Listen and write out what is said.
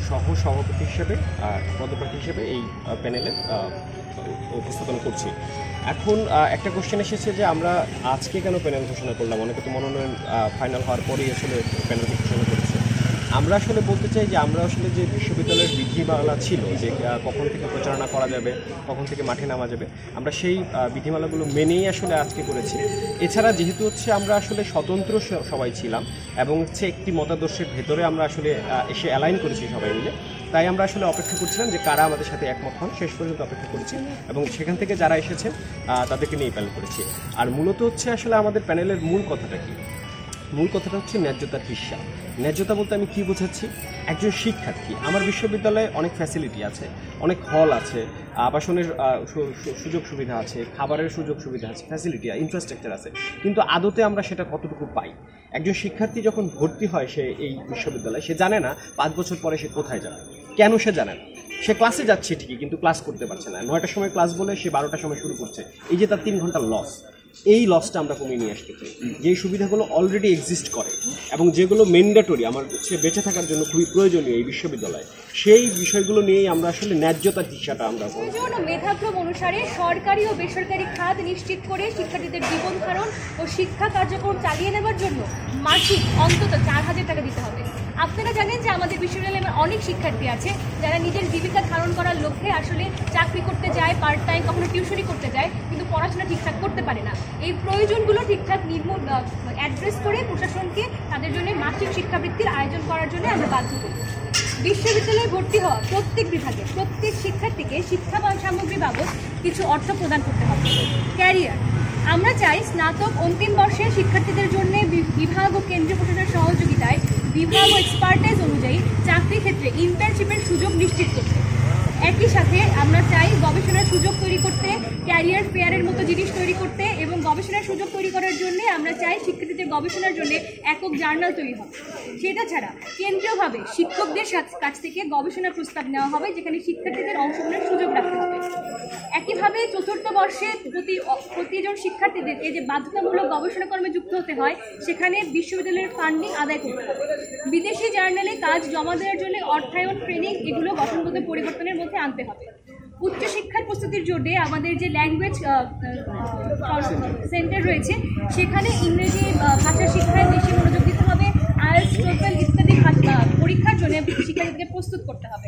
সহ সভাপতি হিসেবে পদপ্রার্থী হিসেবে এই প্যানেলে উপস্থাপন করছি। এখন একটা কোশ্চেন এসেছে যে আমরা আজকে কেন প্যানেল ঘোষণা করলাম, অনেকে তো মনোনয়ন ফাইনাল হওয়ার পরেই আসলে প্যানেল ঘোষণা করেছে। আমরা আসলে বলতে চাই যে আমরা আসলে যে বিশ্ববিদ্যালয়ের বিধিমালা ছিল যে কখন থেকে প্রচারণা করা যাবে, কখন থেকে মাঠে নামা যাবে, আমরা সেই বিধিমালাগুলো মেনেই আসলে আজকে করেছি। এছাড়া যেহেতু হচ্ছে আমরা আসলে স্বতন্ত্র সবাই ছিলাম এবং হচ্ছে একটি মতাদর্শের ভেতরে আমরা আসলে এসে অ্যালাইন করেছি সবাই মিলে, তাই আমরা আসলে অপেক্ষা করছিলাম যে কারা আমাদের সাথে একমত হন। শেষ পর্যন্ত অপেক্ষা করেছি এবং সেখান থেকে যারা এসেছেন তাদেরকে নিয়ে প্যানেল করেছি। আর মূলত হচ্ছে আসলে আমাদের প্যানেলের মূল কথাটা কি? মূল কথাটা হচ্ছে ন্যায্যতার হিস্যা। ন্যায্যতা বলতে আমি কি বোঝাচ্ছি? একজন শিক্ষার্থী, আমার বিশ্ববিদ্যালয়ে অনেক ফ্যাসিলিটি আছে, অনেক হল আছে, আবাসনের সুযোগ সুবিধা আছে, খাবারের সুযোগ সুবিধা আছে, ফ্যাসিলিটি ইনফ্রাস্ট্রাকচার আছে, কিন্তু আদতে আমরা সেটা কতটুকু পাই? একজন শিক্ষার্থী যখন ভর্তি হয় সে এই বিশ্ববিদ্যালয়ে, সে জানে না 5 বছর পরে সে কোথায় যাবে। কেন সে জানে না? সে ক্লাসে যাচ্ছে ঠিকই, কিন্তু ক্লাস করতে পারছে না। 9টার সময় ক্লাস বলে সে 12টার সময় শুরু করছে। এই যে তার 3 ঘন্টার লস, এই লসটা আমরা কমিয়ে নিয়ে আসতে চাই। যে সুবিধাগুলো অলরেডি এক্সিস্ট করে এবং যেগুলো ম্যান্ডেটরি আমার হচ্ছে বেঁচে থাকার জন্য খুবই প্রয়োজনীয় এই বিশ্ববিদ্যালয়ে, সেই বিষয়গুলো নিয়েই আমরা আসলে ন্যায্যতার দিশাটা আমরা মেধাক্রম অনুসারে সরকারি ও বেসরকারি খাত নিশ্চিত করে শিক্ষার্থীদের জীবন ধারণ ও শিক্ষা কার্যক্রম চালিয়ে নেবার জন্য মাসিক অন্তত 4,000 টাকা দিতে হবে। আপনারা জানেন যে আমাদের বিশ্ববিদ্যালয়ে অনেক শিক্ষার্থী আছে যারা নিজের জীবিকা ধারণ করার লক্ষ্যে আসলে চাকরি করতে যায়, পার্ট টাইম, কখনো টিউশনি করতে যায়, কিন্তু পড়াশোনা ঠিকঠাক করতে পারে না। এই প্রয়োজনগুলো ঠিকঠাক অ্যাড্রেস করে প্রশাসনকে তাদের জন্য মাসিক শিক্ষাবৃত্তির আয়োজন করার জন্য আমরা বাধ্য করি। বিশ্ববিদ্যালয়ে ভর্তি হওয়া প্রত্যেক বিভাগে প্রত্যেক শিক্ষার্থীকে শিক্ষা সামগ্রী বাবদ কিছু অর্থ প্রদান করতে হবে। ক্যারিয়ার, আমরা চাই স্নাতক অন্তিম বর্ষের শিক্ষার্থীদের জন্য বিভাগ ও কেন্দ্রীয় প্রশাসনের সহযোগিতায় বিভাগ ও এক্সপার্টাইজ অনুযায়ী চাকরি ক্ষেত্রে ইন্টার্নশিপের সুযোগ নিশ্চিত করতে। একই সাথে আমরা চাই গবেষণার সুযোগ তৈরি করতে, ক্যারিয়ার ফেয়ারের মতো জিনিস তৈরি করতে এবং গবেষণার সুযোগ তৈরি করার জন্য আমরা চাই শিক্ষার্থীদের গবেষণার জন্য একক জার্নাল তৈরি হবে। সেটা ছাড়া কেন্দ্রীয়ভাবে শিক্ষকদের কাছ থেকে গবেষণা প্রস্তাব নেওয়া হবে যেখানে শিক্ষার্থীদের অংশগ্রহণের সুযোগ রাখতে হবে। একইভাবে চতুর্থ বর্ষে প্রতিজন শিক্ষার্থীদের এই যে বাধ্যতামূলক গবেষণা কর্মে যুক্ত হতে হয় সেখানে বিশ্ববিদ্যালয়ের ফান্ডিং আদায় করতে হবে। বিদেশি জার্নালে কাজ জমা দেওয়ার জন্য অর্থায়ন, ট্রেনিং এগুলো গঠনগত পরিবর্তনের মধ্যে আনতে হবে। উচ্চশিক্ষার প্রস্তুতির জন্য আমাদের যে ল্যাঙ্গুয়েজ সেন্টার রয়েছে সেখানে ইংরেজি ভাষা শিক্ষায় বেশি মনোযোগ দিতে হবে। আইএলটিএস, টোফেল ইত্যাদি পরীক্ষার জন্য শিক্ষার্থীদের প্রস্তুত করতে হবে।